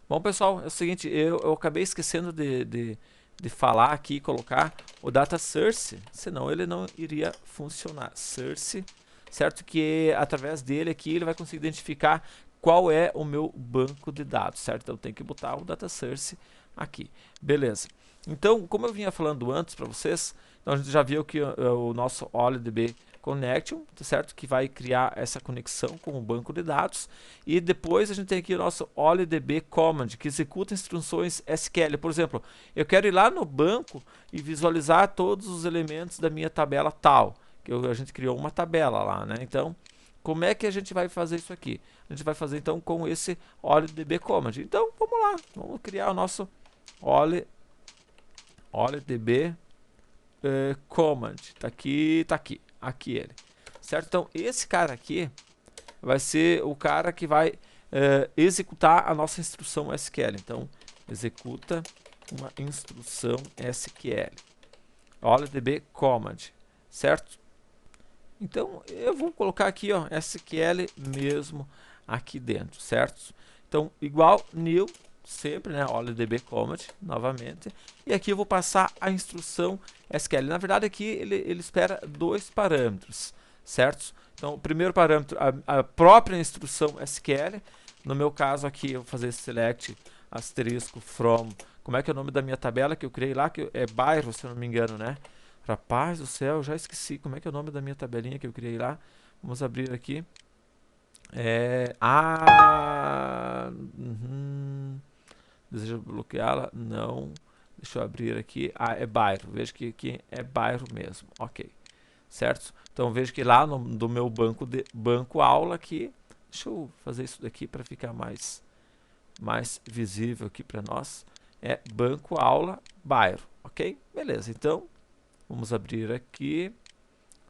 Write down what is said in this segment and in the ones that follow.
Bom, pessoal, é o seguinte, eu acabei esquecendo de falar aqui e colocar o data source, senão ele não iria funcionar. Source, certo? Que através dele aqui ele vai conseguir identificar qual é o meu banco de dados, certo? Então eu tenho que botar o data source aqui. Beleza. Então, como eu vinha falando antes para vocês, então a gente já viu que o nosso OLDB Connection, certo? Que vai criar essa conexão com o banco de dados. E depois a gente tem aqui o nosso OLDB Command, que executa instruções SQL. Por exemplo, eu quero ir lá no banco e visualizar todos os elementos da minha tabela tal. A gente criou uma tabela lá, né? Então, como é que a gente vai fazer isso aqui? A gente vai fazer então com esse OLDB Command. Então, vamos lá. Vamos criar o nosso OLDB Command. Tá aqui, tá aqui. Aqui ele. Certo? Então, esse cara aqui vai ser o cara que vai executar a nossa instrução SQL. Então, executa uma instrução SQL. OLDB Command. Certo? Então, eu vou colocar aqui, ó, SQL mesmo aqui dentro, certo? Então, igual new, sempre, né, OLDB Command, novamente. E aqui eu vou passar a instrução SQL. Na verdade, aqui ele espera dois parâmetros, certo? Então, o primeiro parâmetro, a própria instrução SQL. No meu caso aqui, eu vou fazer select asterisco from. Como é que é o nome da minha tabela que eu criei lá? Que é bairro, se eu não me engano, né? Rapaz do céu, já esqueci como é que é o nome da minha tabelinha que eu criei lá. Vamos abrir aqui. Deseja bloqueá-la? Não. Deixa eu abrir aqui. Ah, é bairro. Veja que aqui é bairro mesmo. Ok. Certo? Então veja que lá do meu banco aula aqui. Deixa eu fazer isso daqui para ficar mais visível aqui para nós. É banco aula bairro. Ok? Beleza. Então vamos abrir aqui.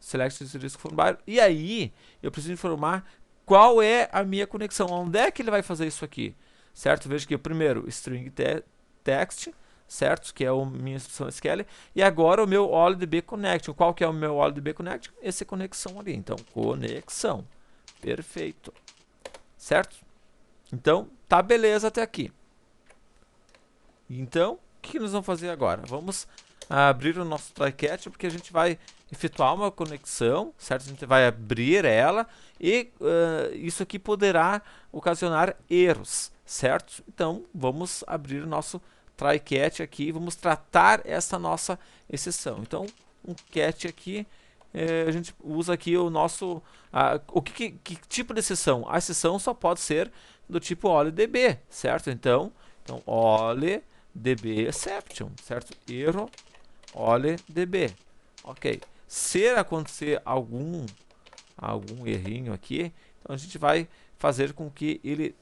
Select asterisco from bairro. E aí eu preciso informar qual é a minha conexão. Onde é que ele vai fazer isso aqui? Certo? Veja que o primeiro string text, certo? Que é a minha instrução SQL. E agora o meu OLDB connection. Qual que é o meu OLDB connection? Essa conexão ali. Então, conexão. Perfeito. Certo? Então, tá beleza até aqui. Então, o que nós vamos fazer agora? Vamos abrir o nosso try-catch, porque a gente vai efetuar uma conexão, certo? A gente vai abrir ela e isso aqui poderá ocasionar erros, certo? Então, vamos abrir o nosso try-catch aqui e vamos tratar essa nossa exceção. Então, um catch aqui, a gente usa aqui o nosso... que tipo de exceção? A exceção só pode ser do tipo OLDB, certo? Então OLDB exception, certo? Erro OLDB. Ok. Se acontecer algum errinho aqui, então a gente vai fazer com que ele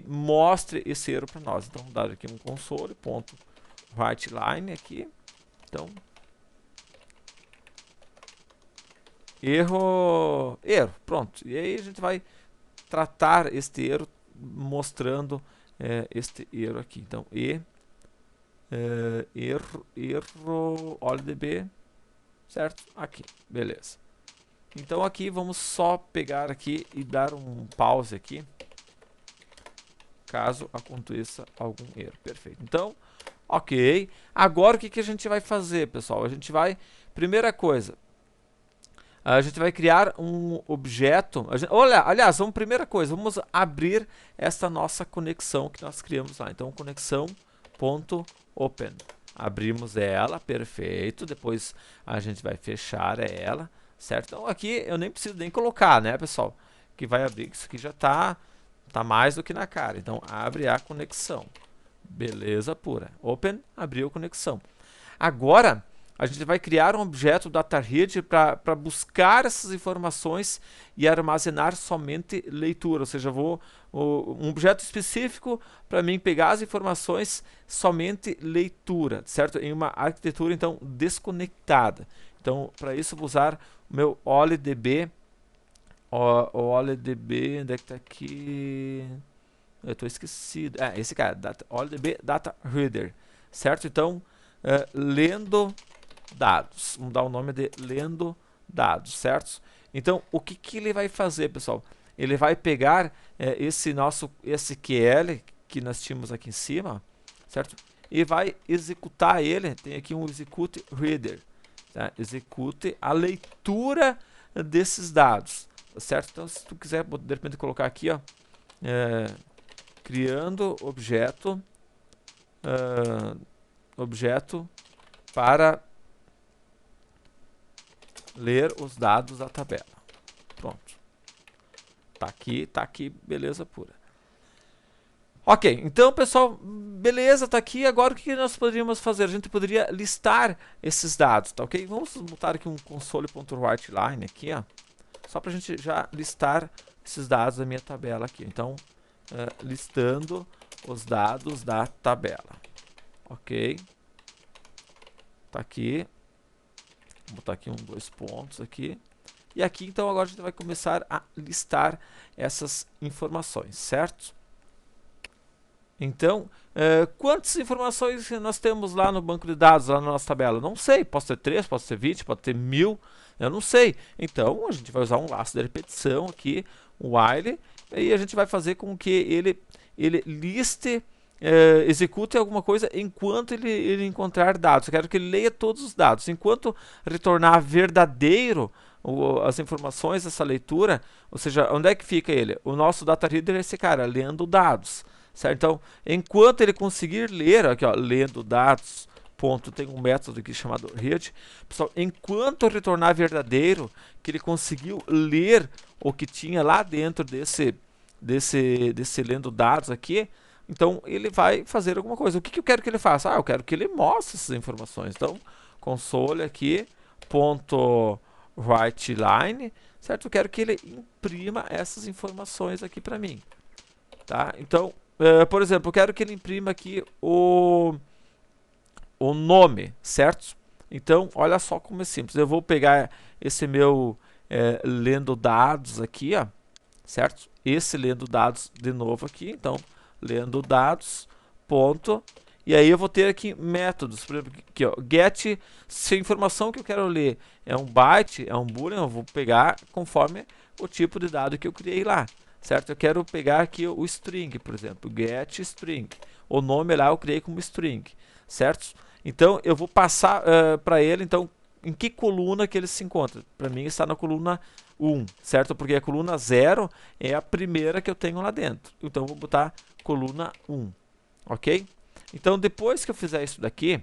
mostre esse erro para nós. Então, vamos dar aqui um console.writeLine aqui. Então, erro, pronto. E aí a gente vai tratar este erro mostrando este erro aqui. Então, erro OLDB, certo? Aqui, beleza. Então aqui vamos só pegar aqui e dar um pause aqui, caso aconteça algum erro. Perfeito. Então, ok. Agora o que a gente vai fazer, pessoal? A gente vai, primeira coisa, a gente vai criar um objeto. Olha, aliás, primeira coisa, vamos abrir esta nossa conexão que nós criamos lá. Então, conexão.open. Abrimos ela, perfeito. Depois a gente vai fechar ela, certo? Então, aqui eu nem preciso nem colocar, né, pessoal? Que vai abrir, isso aqui já tá mais do que na cara. Então, abre a conexão. Beleza pura. Open, abriu a conexão. Agora, a gente vai criar um objeto DataRead para buscar essas informações e armazenar somente leitura. Ou seja, um objeto específico para mim pegar as informações somente leitura, certo? Em uma arquitetura, então, desconectada. Então, para isso, eu vou usar o meu OLDB. OLDB, onde é que está aqui? Eu estou esquecido. Esse cara, OLDB Data Reader, certo? Então, lendo dados. Vamos dar o nome de lendo dados, certo? Então, o que ele vai fazer, pessoal? Ele vai pegar esse nosso SQL, que nós tínhamos aqui em cima, certo? E vai executar ele, tem aqui um execute reader, tá? Execute a leitura desses dados, certo? Então, se tu quiser, de repente, colocar aqui, ó, criando objeto, objeto para ler os dados da tabela. Pronto. Tá aqui, beleza pura. Ok, então pessoal, beleza, tá aqui. Agora o que nós poderíamos fazer? A gente poderia listar esses dados, tá ok? Vamos botar aqui um console.writeLine aqui, ó, só pra gente já listar esses dados da minha tabela aqui. Então, listando os dados da tabela. Ok. Tá aqui. Vou botar aqui 2 pontos aqui. E aqui, então, agora a gente vai começar a listar essas informações, certo? Então, quantas informações nós temos lá no banco de dados, lá na nossa tabela? Não sei, pode ter 3, pode ter 20, pode ter 1000, eu não sei. Então, a gente vai usar um laço de repetição aqui, um while, e a gente vai fazer com que ele liste, execute alguma coisa enquanto ele encontrar dados. Eu quero que ele leia todos os dados. Enquanto retornar verdadeiro as informações dessa leitura, ou seja, onde é que fica ele? O nosso data reader é esse cara, lendo dados. Certo? Então, enquanto ele conseguir ler, aqui ó, lendo dados, ponto, tem um método aqui chamado read. Pessoal, enquanto retornar verdadeiro, que ele conseguiu ler o que tinha lá dentro desse lendo dados aqui, então ele vai fazer alguma coisa. O que eu quero que ele faça? Eu quero que ele mostre essas informações. Então, console aqui, ponto writeLine, certo? Eu quero que ele imprima essas informações aqui para mim. Tá? Então, por exemplo, eu quero que ele imprima aqui o nome, certo? Então, olha só como é simples. Eu vou pegar esse meu lendo dados aqui, ó, certo? Esse lendo dados de novo aqui. Então, lendo dados, ponto. E aí eu vou ter aqui métodos. Por exemplo, aqui, ó, get, se a informação que eu quero ler é um byte, é um boolean, eu vou pegar conforme o tipo de dado que eu criei lá. Certo? Eu quero pegar aqui o string, por exemplo, get string. O nome lá eu criei como string, certo? Então, eu vou passar para ele, então, em que coluna que ele se encontra. Para mim, está na coluna 1, certo? Porque a coluna 0 é a primeira que eu tenho lá dentro. Então, eu vou botar coluna 1, ok? Então, depois que eu fizer isso daqui,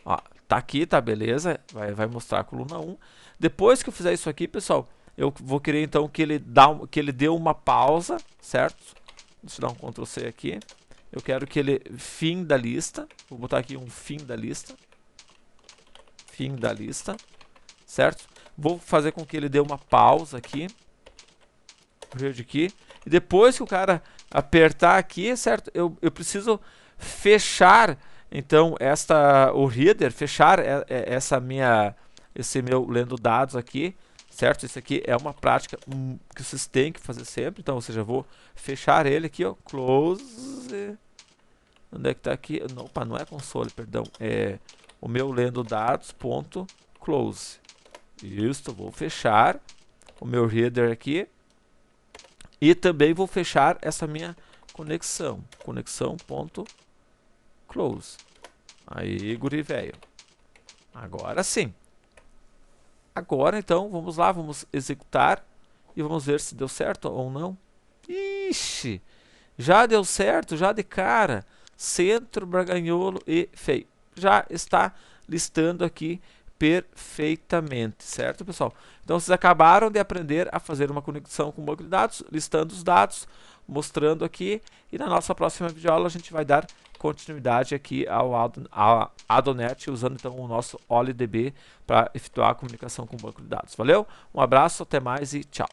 ó, tá aqui, tá beleza, vai mostrar a coluna 1. Depois que eu fizer isso aqui, pessoal, eu vou querer então que ele dê uma pausa, certo? Deixa eu dar um Ctrl C aqui. Eu quero que ele fim da lista. Vou botar aqui um fim da lista. Fim da lista, certo? Vou fazer com que ele dê uma pausa aqui. Aqui. E depois que o cara apertar aqui, certo? Eu preciso fechar então o reader, fechar esse meu lendo dados aqui. Certo? Isso aqui é uma prática que vocês têm que fazer sempre. Então, ou seja, eu vou fechar ele aqui, ó, close. Onde é que tá aqui? Opa, não é console, perdão. É o meu lendo dados, ponto, close. Isso, vou fechar o meu reader aqui. E também vou fechar essa minha conexão. Conexão, ponto, close. Aí, guri velho. Agora sim. Agora, então, vamos lá, vamos executar e vamos ver se deu certo ou não. Ixi, já deu certo, já de cara. Centro, Braganholo e feio. Já está listando aqui perfeitamente, certo, pessoal? Então, vocês acabaram de aprender a fazer uma conexão com o banco de dados, listando os dados, mostrando aqui. E na nossa próxima videoaula a gente vai dar continuidade aqui ao Adonet, usando então o nosso OLIDB para efetuar a comunicação com o banco de dados. Valeu? Um abraço, até mais e tchau!